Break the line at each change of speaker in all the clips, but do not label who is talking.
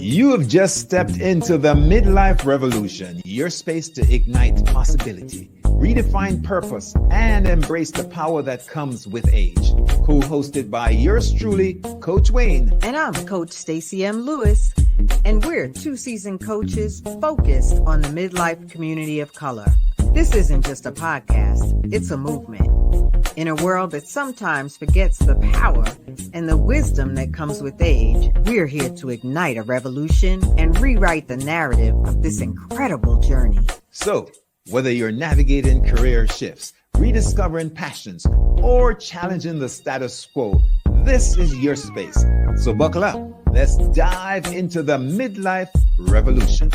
You have just stepped into the Midlife Revolution, your space to ignite possibility, redefine purpose, and embrace the power that comes with age. Co-hosted by yours truly, Coach Wayne.
And I'm Coach Stacy M. Lewis. And we're two seasoned coaches focused on the midlife community of color. This isn't just a podcast, it's a movement. In a world that sometimes forgets the power and the wisdom that comes with age, we're here to ignite a revolution and rewrite the narrative of this incredible journey.
So, whether you're navigating career shifts, rediscovering passions, or challenging the status quo, this is your space. So buckle up. Let's dive into the Midlife Revolution.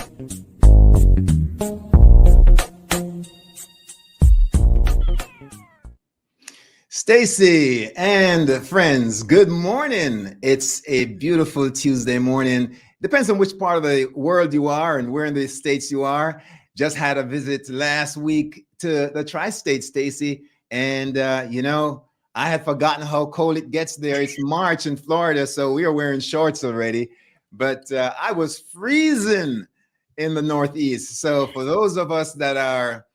Stacy and friends, good morning. It's a beautiful Tuesday morning. Depends on which part of the world you are and where in the States you are. Just had a visit last week to the tri-state, Stacy. And, I had forgotten how cold it gets there. It's March in Florida, so we are wearing shorts already. But I was freezing in the Northeast. So for those of us that are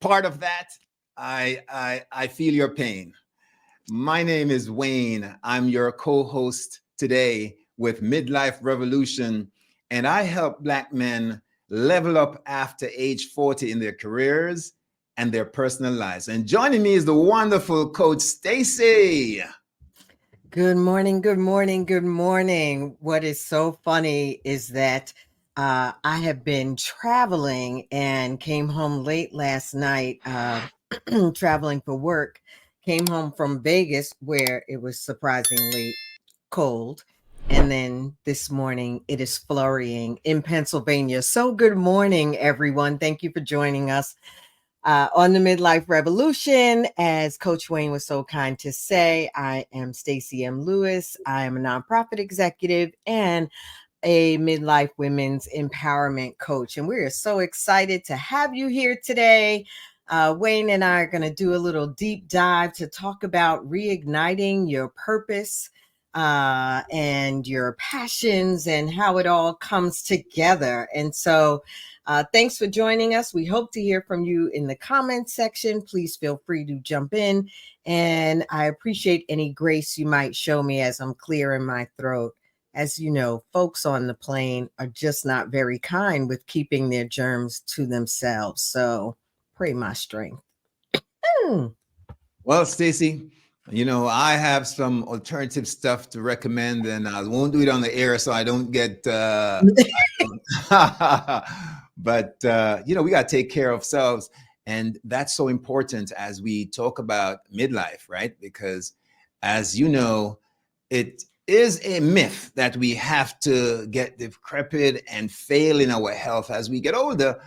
part of that, I feel your pain. My name is Wayne. I'm your co-host today with Midlife Revolution, and I help Black men level up after age 40 in their careers and their personal lives. And joining me is the wonderful Coach Stacy.
Good morning, good morning, good morning. What is so funny is that I have been traveling and came home late last night, traveling for work, came home from Vegas where it was surprisingly cold. And then this morning it is flurrying in Pennsylvania. So good morning, everyone. Thank you for joining us on the Midlife Revolution. As Coach Wayne was so kind to say, I am Stacy M. Lewis. I am a nonprofit executive and a midlife women's empowerment coach. And we are so excited to have you here today. Wayne and I are going to do a little deep dive to talk about reigniting your purpose and your passions and how it all comes together. And so thanks for joining us. We hope to hear from you in the comments section. Please feel free to jump in. And I appreciate any grace you might show me as I'm clearing my throat. As you know, folks on the plane are just not very kind with keeping their germs to themselves. So pray my strength.
Well, Stacy, I have some alternative stuff to recommend, and I won't do it on the air so I don't get but we got to take care of ourselves, and that's so important as we talk about midlife, right? Because as you know, it is a myth that we have to get decrepit and fail in our health as we get older.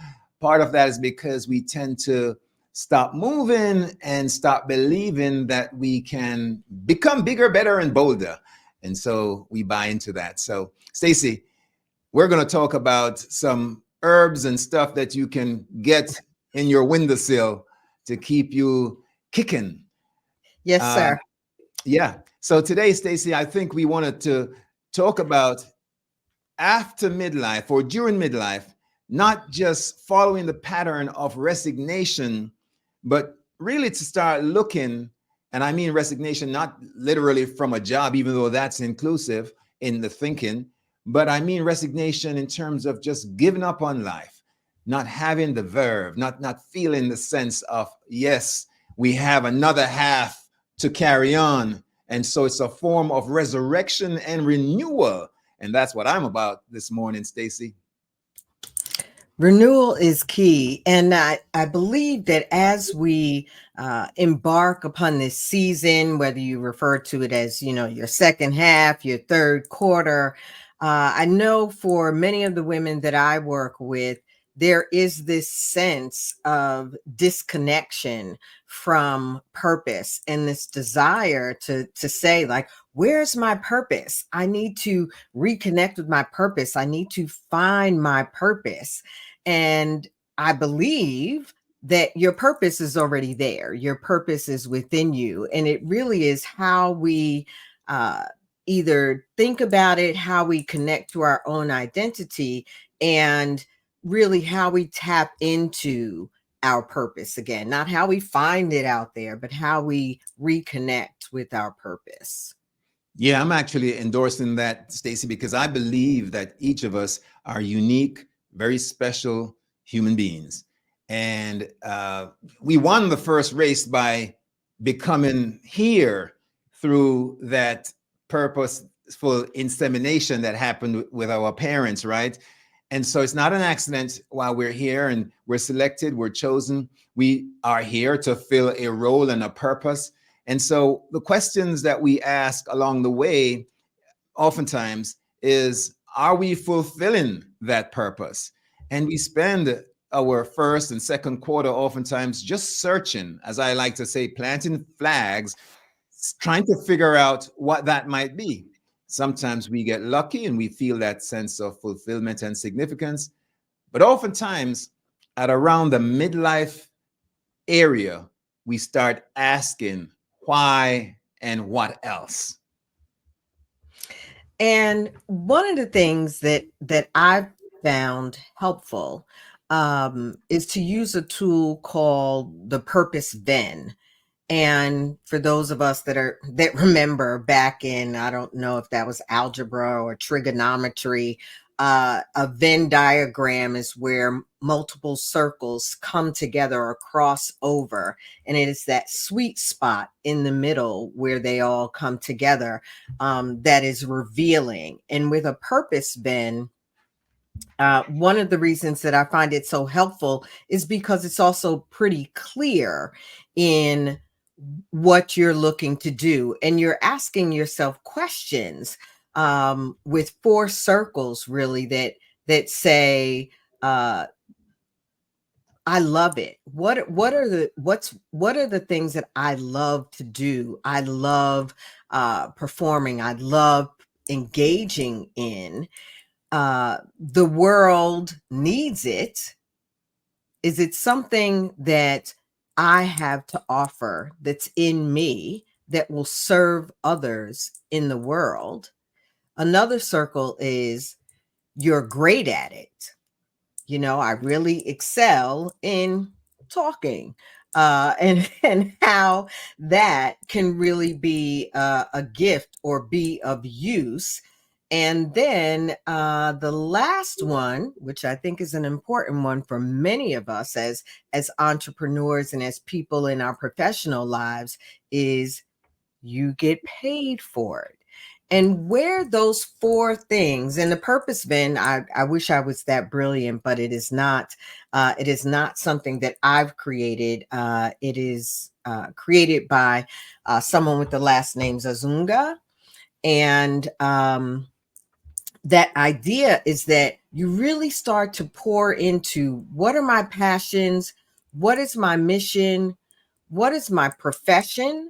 Part of that is because we tend to stop moving and stop believing that we can become bigger, better, and bolder. And so we buy into that. So, Stacy, we're going to talk about some herbs and stuff that you can get in your windowsill to keep you kicking.
Yes, sir.
Yeah. So today, Stacy, I think we wanted to talk about after midlife or during midlife, not just following the pattern of resignation, but really to start looking, and I mean resignation, not literally from a job, even though that's inclusive in the thinking, but I mean resignation in terms of just giving up on life, not having the verve, not feeling the sense of, yes, we have another half to carry on. And so it's a form of resurrection and renewal. And that's what I'm about this morning, Stacy.
Renewal is key. And I believe that as we embark upon this season, whether you refer to it as, your second half, your third quarter, I know for many of the women that I work with, there is this sense of disconnection from purpose and this desire to say, like, where's my purpose? I need to reconnect with my purpose. I need to find my purpose. And I believe that your purpose is already there. Your purpose is within you. And it really is how we either think about it, how we connect to our own identity, and really how we tap into our purpose again, not how we find it out there, but how we reconnect with our purpose.
Yeah, I'm actually endorsing that, Stacy, because I believe that each of us are unique, very special human beings. And we won the first race by becoming here through that purposeful insemination that happened with our parents, right? And so it's not an accident while we're here and we're selected, we're chosen. We are here to fill a role and a purpose. And so the questions that we ask along the way, oftentimes, is are we fulfilling that purpose? And we spend our first and second quarter oftentimes just searching, as I like to say, planting flags, trying to figure out what that might be. Sometimes we get lucky and we feel that sense of fulfillment and significance. But oftentimes, at around the midlife area, we start asking why and what else.
And one of the things that I've found helpful is to use a tool called the Purpose Venn. And for those of us that remember back in, I don't know if that was algebra or trigonometry, a Venn diagram is where multiple circles come together or cross over. And it is that sweet spot in the middle where they all come together that is revealing. And with a purpose Venn, one of the reasons that I find it so helpful is because it's also pretty clear in what you're looking to do, and you're asking yourself questions with four circles really that say I love it. What are the things that I love to do? I love performing. I love engaging in. The world needs it. Is it something that I have to offer that's in me that will serve others in the world? Another circle is you're great at it. You know, I really excel in talking. And how that can really be a gift or be of use. And then the last one, which I think is an important one for many of us as entrepreneurs and as people in our professional lives, is you get paid for it. And where those four things, and the purpose, Venn, I wish I was that brilliant, but it is not. It is not something that I've created. It is created by someone with the last name Zazunga. And that idea is that you really start to pour into what are my passions? What is my mission? What is my profession?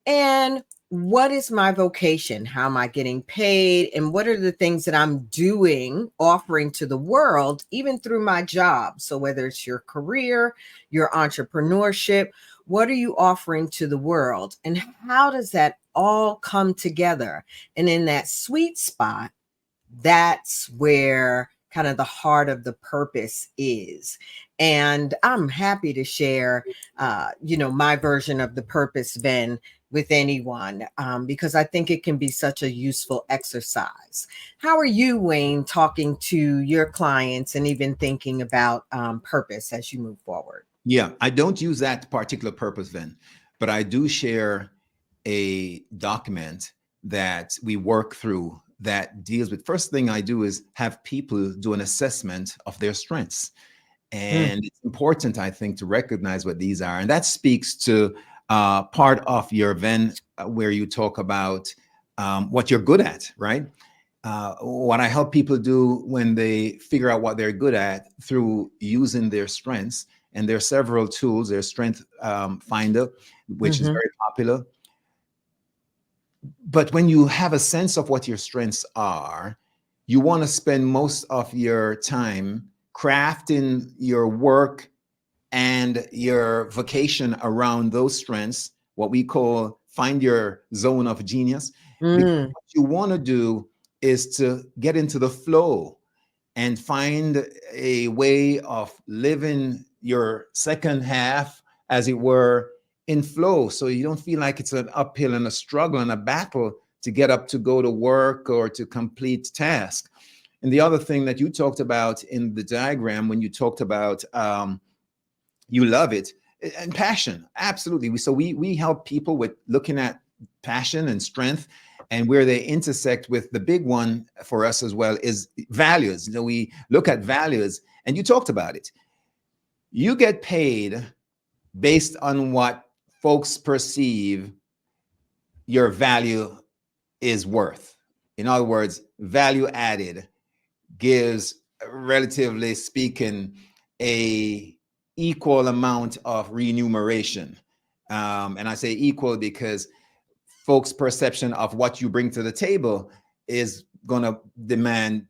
And what is my vocation? How am I getting paid? And what are the things that I'm doing, offering to the world, even through my job? So, whether it's your career, your entrepreneurship, what are you offering to the world? And how does that all come together? And in that sweet spot, that's where kind of the heart of the purpose is. And I'm happy to share, my version of the purpose, Venn, with anyone, because I think it can be such a useful exercise. How are you, Wayne, talking to your clients and even thinking about purpose as you move forward?
Yeah, I don't use that particular purpose then, but I do share a document that we work through that deals with. First thing I do is have people do an assessment of their strengths. And it's important, I think, to recognize what these are. And that speaks to part of your Venn where you talk about what you're good at, right? What I help people do when they figure out what they're good at through using their strengths. And there are several tools. There's Strength Finder, which is very popular. But when you have a sense of what your strengths are, you want to spend most of your time crafting your work and your vocation around those strengths, what we call find your zone of genius. Because
Mm.
what you want to do is to get into the flow and find a way of living your second half, as it were, in flow. So you don't feel like it's an uphill and a struggle and a battle to get up to go to work or to complete task. And the other thing that you talked about in the diagram, when you talked about you love it, and passion, absolutely. So we help people with looking at passion and strength, and where they intersect with the big one for us as well is values. We look at values, and you talked about it. You get paid based on what folks perceive your value is worth. In other words, value added gives, relatively speaking, a equal amount of remuneration. And I say equal because folks' perception of what you bring to the table is going to demand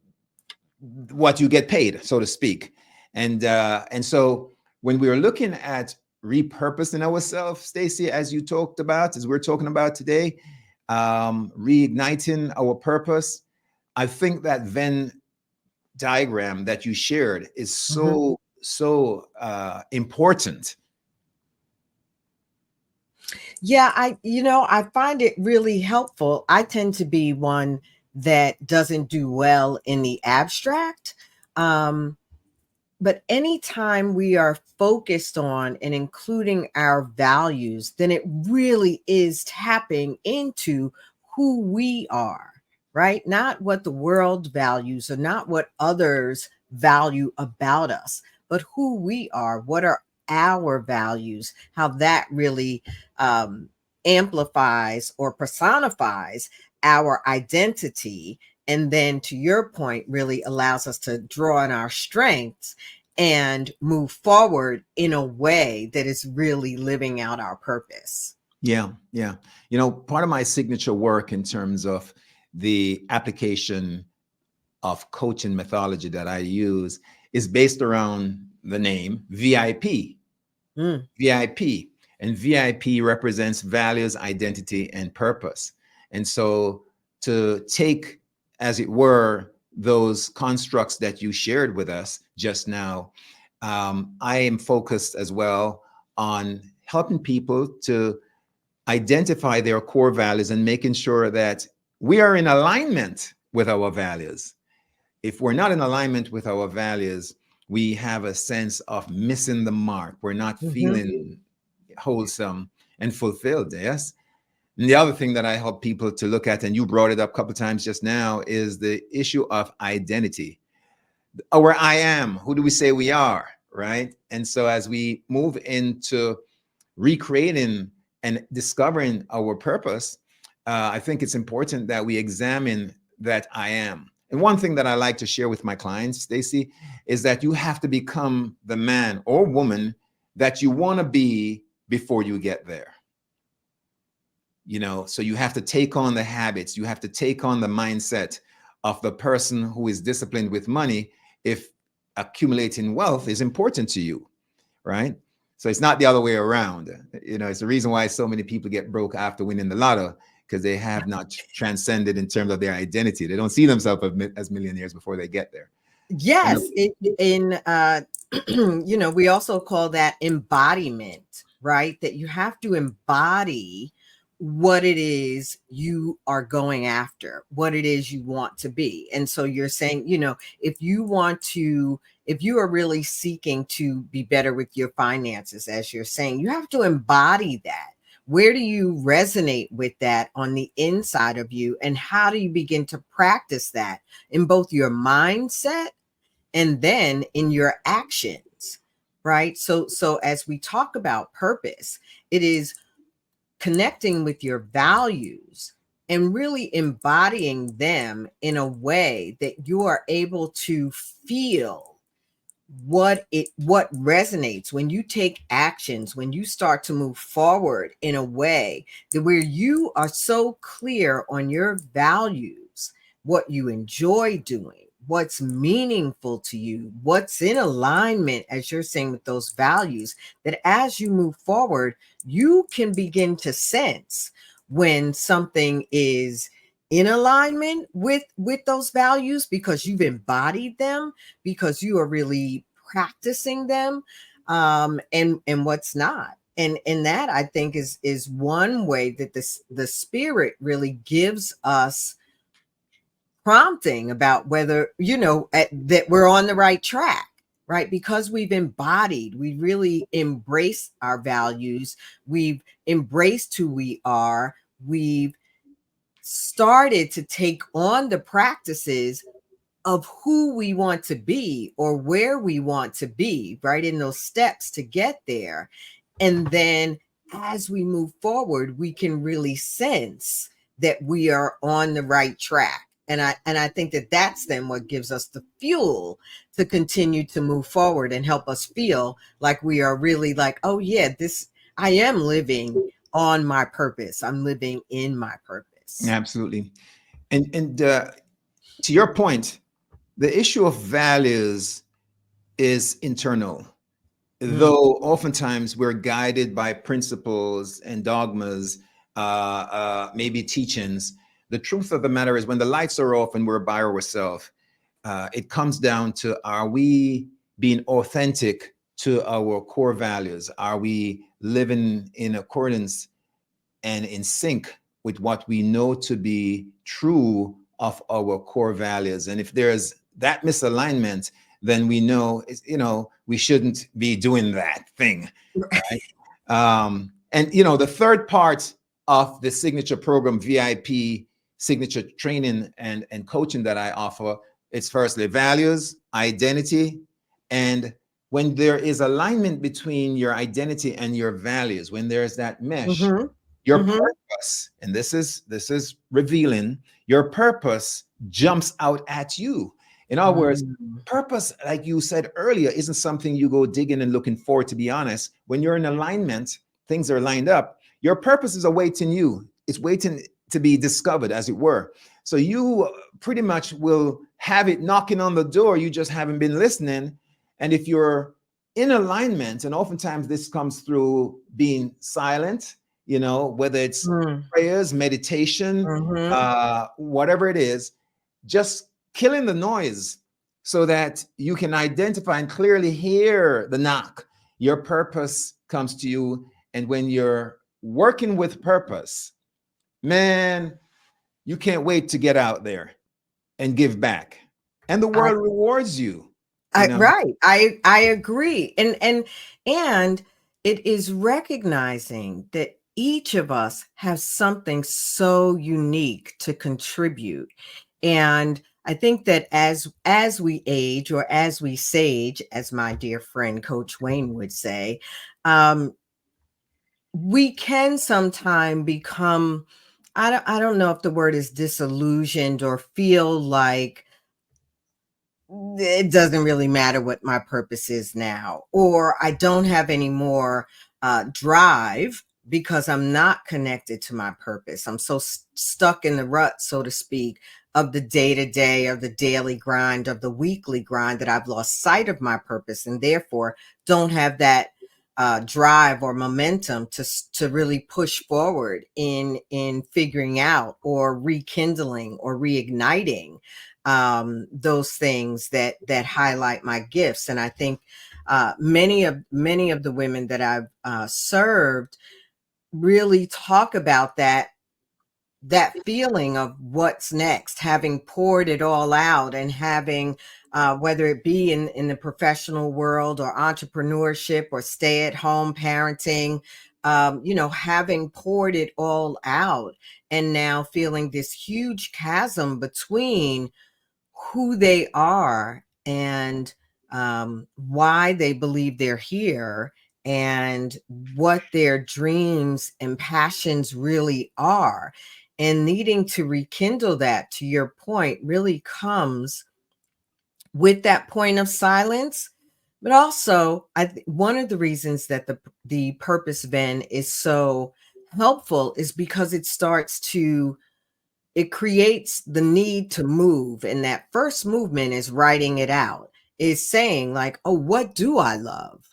what you get paid, so to speak. And so when we are looking at repurposing ourselves, Stacy, as you talked about, as we're talking about today, reigniting our purpose, I think that Venn diagram that you shared is
Mhm.
so important.
Yeah, I find it really helpful. I tend to be one that doesn't do well in the abstract. Um, but anytime we are focused on and including our values, then it really is tapping into who we are, right? Not what the world values or not what others value about us, but who we are. What are our values? How that really um, amplifies or personifies our identity. And then, to your point, really allows us to draw on our strengths and move forward in a way that is really living out our purpose.
Yeah, yeah. Part of my signature work in terms of the application of coaching methodology that I use is based around the name VIP.
Mm.
VIP. And VIP represents values, identity, and purpose. And so to take, as it were, those constructs that you shared with us just now, I am focused as well on helping people to identify their core values and making sure that we are in alignment with our values. If we're not in alignment with our values, we have a sense of missing the mark. We're not
Mhm.
feeling wholesome and fulfilled. Yes. And the other thing that I help people to look at, and you brought it up a couple of times just now, is the issue of identity. Our I am, who do we say we are? Right. And so as we move into recreating and discovering our purpose, I think it's important that we examine that I am. And one thing that I like to share with my clients, Stacy, is that you have to become the man or woman that you want to be before you get there. So you have to take on the habits, you have to take on the mindset of the person who is disciplined with money if accumulating wealth is important to you, right? So it's not the other way around. It's the reason why so many people get broke after winning the lotto, because they have not transcended in terms of their identity. They don't see themselves as millionaires before they get there. And
Yes, we also call that embodiment, right? That you have to embody what it is you are going after, what it is you want to be. And so you're saying, if you are really seeking to be better with your finances, as you're saying, you have to embody that. Where do you resonate with that on the inside of you? And how do you begin to practice that in both your mindset and then in your actions, right? So as we talk about purpose, it is connecting with your values and really embodying them in a way that you are able to feel what resonates when you take actions, when you start to move forward in a way that where you are so clear on your values, what you enjoy doing, what's meaningful to you, what's in alignment, as you're saying, with those values, that as you move forward, you can begin to sense when something is in alignment with those values, because you've embodied them, because you are really practicing them, and what's not. And that, I think, is one way that the spirit really gives us prompting about whether, that we're on the right track, right? Because we've embodied, we really embrace our values, we've embraced who we are, we've started to take on the practices of who we want to be or where we want to be, right? In those steps to get there. And then as we move forward, we can really sense that we are on the right track. And I think that that's then what gives us the fuel to continue to move forward and help us feel like we are really like, oh yeah, I am living on my purpose. I'm living in my purpose.
Absolutely. And to your point, the issue of values is internal,
Mm.
though oftentimes we're guided by principles and dogmas, maybe teachings. The truth of the matter is, when the lights are off and we're by ourselves, it comes down to, are we being authentic to our core values? Are we living in accordance and in sync with what we know to be true of our core values? And if there's that misalignment, then we know, we shouldn't be doing that thing, right? And the third part of the signature program, VIP signature training and coaching that I offer, it's firstly values, identity, and when there is alignment between your identity and your values, when there's that mesh,
Mm-hmm.
your
Mm-hmm.
purpose, and this is revealing, your purpose jumps out at you. In other words,
Mm.
purpose, like you said earlier, isn't something you go digging and looking for, to be honest. When you're in alignment, things are lined up. Your purpose is awaiting you. It's waiting to be discovered, as it were. So you pretty much will have it knocking on the door. You just haven't been listening. And if you're in alignment, and oftentimes this comes through being silent, whether it's
Mm.
prayers, meditation,
Mm-hmm.
whatever it is, just killing the noise so that you can identify and clearly hear the knock. Your purpose comes to you. And when you're working with purpose, man, you can't wait to get out there and give back. And the
I,
world rewards you, you know.
right. I agree. And it is recognizing that each of us has something so unique to contribute. And I think that as we age, or as we sage, as my dear friend Coach Wayne would say, um, we can sometime become, I don't know if the word is disillusioned, or feel like it doesn't really matter what my purpose is now, or I don't have any more drive because I'm not connected to my purpose. I'm so stuck in the rut, so to speak, of the day to day, of the daily grind, of the weekly grind, that I've lost sight of my purpose, and therefore don't have that drive or momentum to really push forward in figuring out, or rekindling, or reigniting those things that highlight my gifts. And I think many of the women that I've served really talk about that feeling of what's next, having poured it all out, and having whether it be in the professional world, or entrepreneurship, or stay at home parenting, having poured it all out, and now feeling this huge chasm between who they are, and why they believe they're here, and what their dreams and passions really are. And needing to rekindle that, to your point, really comes with that point of silence. But also, one of the reasons that the purpose Venn is so helpful is because it creates the need to move. And that first movement is writing it out, is saying like, oh, what do I love?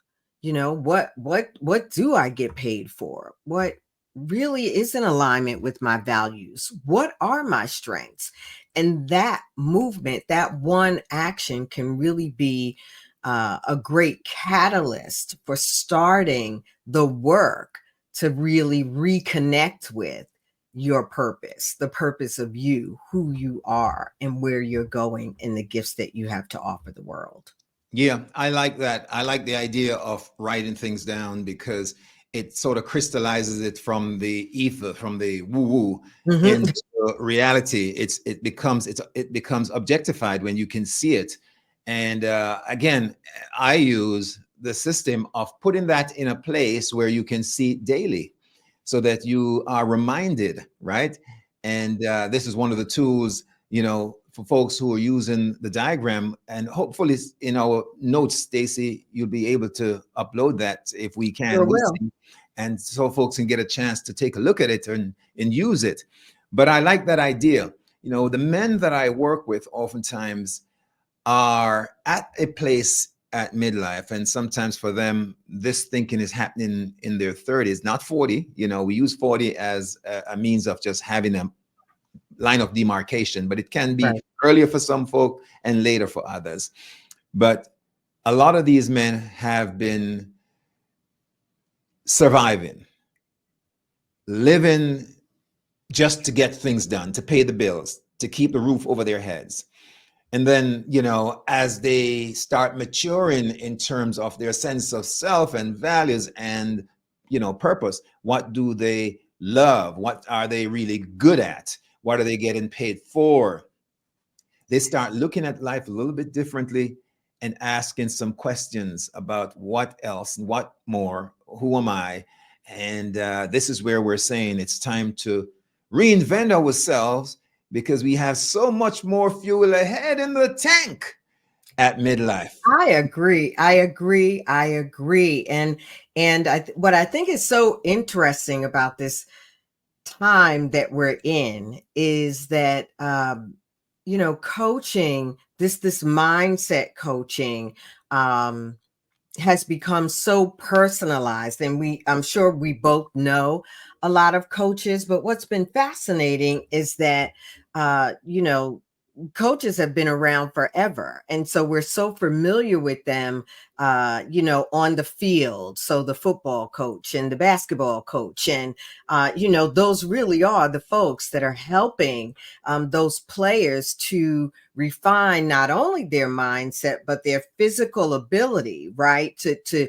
What do I get paid for? What really is in alignment with my values? What are my strengths? And that movement, that one action can really be a great catalyst for starting the work to really reconnect with your purpose, the purpose of you, who you are, and where you're going, and the gifts that you have to offer the world.
Yeah, I like that. I like the idea of writing things down because it sort of crystallizes it from the ether, from the woo-woo
Mhm.
into reality. It becomes objectified when you can see it. And again, I use the system of putting that in a place where you can see it daily, so that you are reminded, right? And this is one of the tools, for folks who are using the diagram. And hopefully in our notes, Stacy, you'll be able to upload that if we
Sure
can. We'll
will.
see. And so folks can get a chance to take a look at it and use it. But I like that idea. The men that I work with oftentimes are at a place at midlife, and sometimes for them this thinking is happening in their 30s, not 40. We use 40 as a means of just having a line of demarcation, but it can be
Right.
earlier for some folk and later for others. But a lot of these men have been surviving, living just to get things done, to pay the bills, to keep the roof over their heads. And then, as they start maturing in terms of their sense of self and values and, purpose, what do they love? What are they really good at? What are they getting paid for? They start looking at life a little bit differently and asking some questions about what else, what more, who am I? And this is where we're saying it's time to reinvent ourselves, because we have so much more fuel ahead in the tank at midlife.
I agree. I agree. I agree. And what I think is so interesting about this time that we're in is that coaching, this mindset coaching, has become so personalized, and I'm sure we both know a lot of coaches, but what's been fascinating is that coaches have been around forever, and so we're so familiar with them, on the field. So the football coach and the basketball coach, and those really are the folks that are helping those players to refine not only their mindset but their physical ability, right, to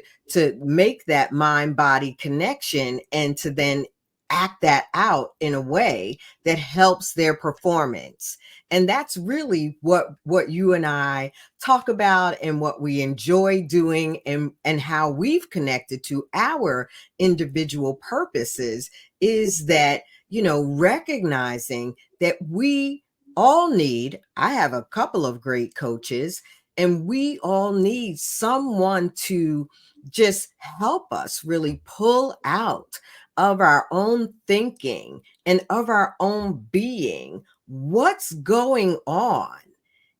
make that mind body connection, and to then act that out in a way that helps their performance. And that's really what you and I talk about, and what we enjoy doing, and how we've connected to our individual purposes, is that recognizing that we all need, I have a couple of great coaches, and we all need someone to just help us really pull out of our own thinking and of our own being what's going on,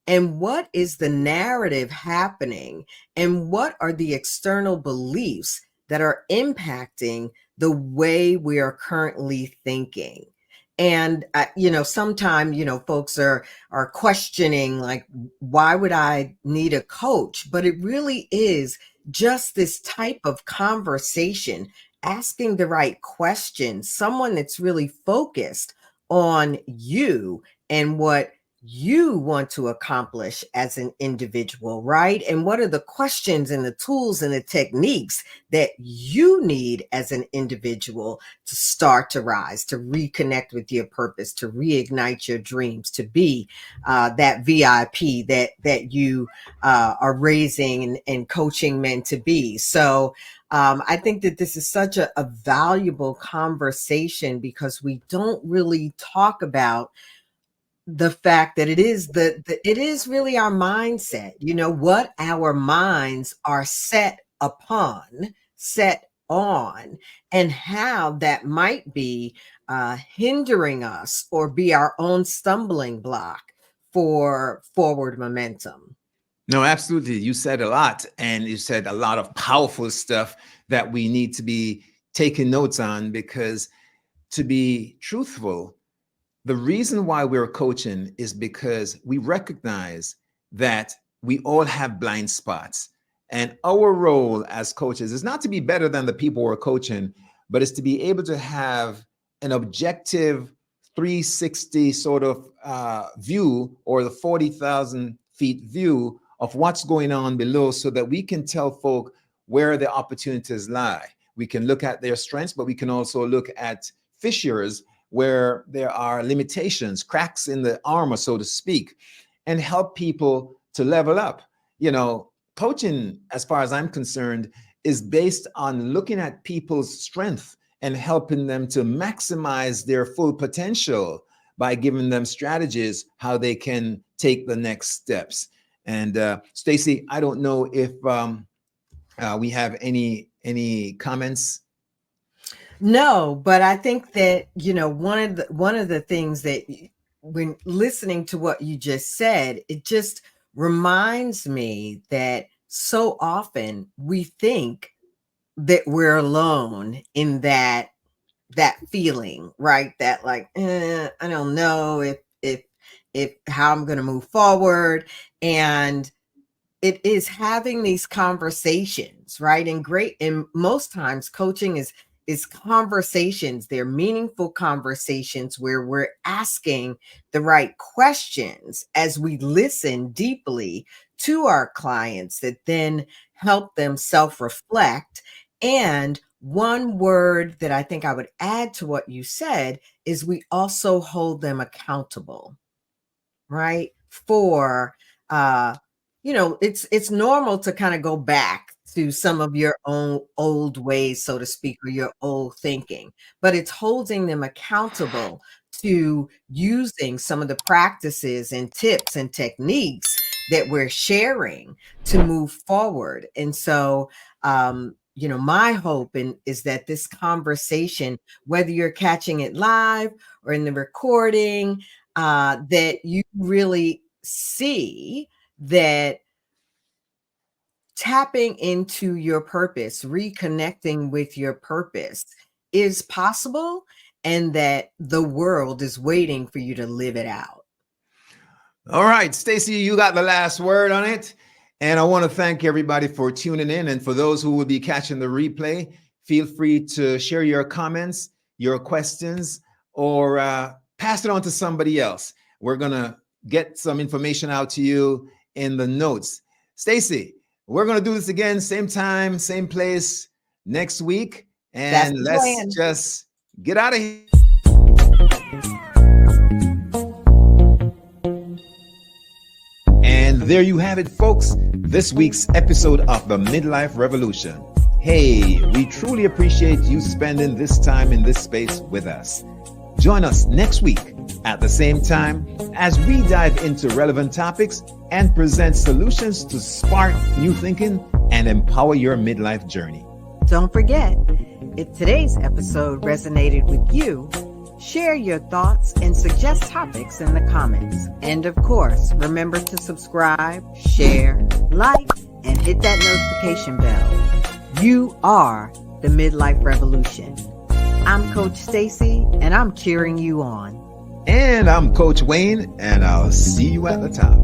and what is the narrative happening, and what are the external beliefs that are impacting the way we are currently thinking. And sometimes folks are questioning, like, why would I need a coach? But it really is just this type of conversation, asking the right questions, someone that's really focused on you and what you want to accomplish as an individual, right? And what are the questions and the tools and the techniques that you need as an individual to start to rise, to reconnect with your purpose, to reignite your dreams, to be that VIP that you are raising and coaching men to be. So I think that this is such a valuable conversation, because we don't really talk about the fact that it is it is really our mindset, what our minds are set upon, set on, and how that might be hindering us or be our own stumbling block for forward momentum.
No, absolutely. You said a lot, and you said a lot of powerful stuff that we need to be taking notes on, because to be truthful, the reason why we're coaching is because we recognize that we all have blind spots. And our role as coaches is not to be better than the people we're coaching, but it's to be able to have an objective 360 sort of view, or the 40,000 feet view of what's going on below, so that we can tell folk where the opportunities lie. We can look at their strengths, but we can also look at fissures where there are limitations, cracks in the armor, so to speak, and help people to level up. You know, coaching, as far as I'm concerned, is based on looking at people's strength and helping them to maximize their full potential by giving them strategies how they can take the next steps. And Stacy, I don't know if we have any comments.
No, but I think that, one of the things that when listening to what you just said, it just reminds me that so often we think that we're alone in that feeling, right? That like, I don't know if how I'm going to move forward. And it is having these conversations, right? And most times coaching is conversations. They're meaningful conversations where we're asking the right questions as we listen deeply to our clients that then help them self-reflect. And one word that I think I would add to what you said is we also hold them accountable, right? For it's normal to kind of go back to some of your own old ways, so to speak, or your old thinking, but it's holding them accountable to using some of the practices and tips and techniques that we're sharing to move forward. And so, my hope is that this conversation, whether you're catching it live or in the recording, that you really see that tapping into your purpose, reconnecting with your purpose is possible, and that the world is waiting for you to live it out.
All right, Stacy, you got the last word on it. And I want to thank everybody for tuning in. And for those who will be catching the replay, feel free to share your comments, your questions, or pass it on to somebody else. We're going to get some information out to you in the notes. Stacy, we're going to do this again, same time, same place next week. And let's just get out of here. And there you have it, folks. This week's episode of the Midlife Revolution. Hey, we truly appreciate you spending this time in this space with us. Join us next week at the same time as we dive into relevant topics and present solutions to spark new thinking and empower your midlife journey.
Don't forget, if today's episode resonated with you, share your thoughts and suggest topics in the comments. And of course, remember to subscribe, share, like, and hit that notification bell. You are the Midlife Revolution. I'm Coach Stacy, and I'm cheering you on.
And I'm Coach Wayne, and I'll see you at the top.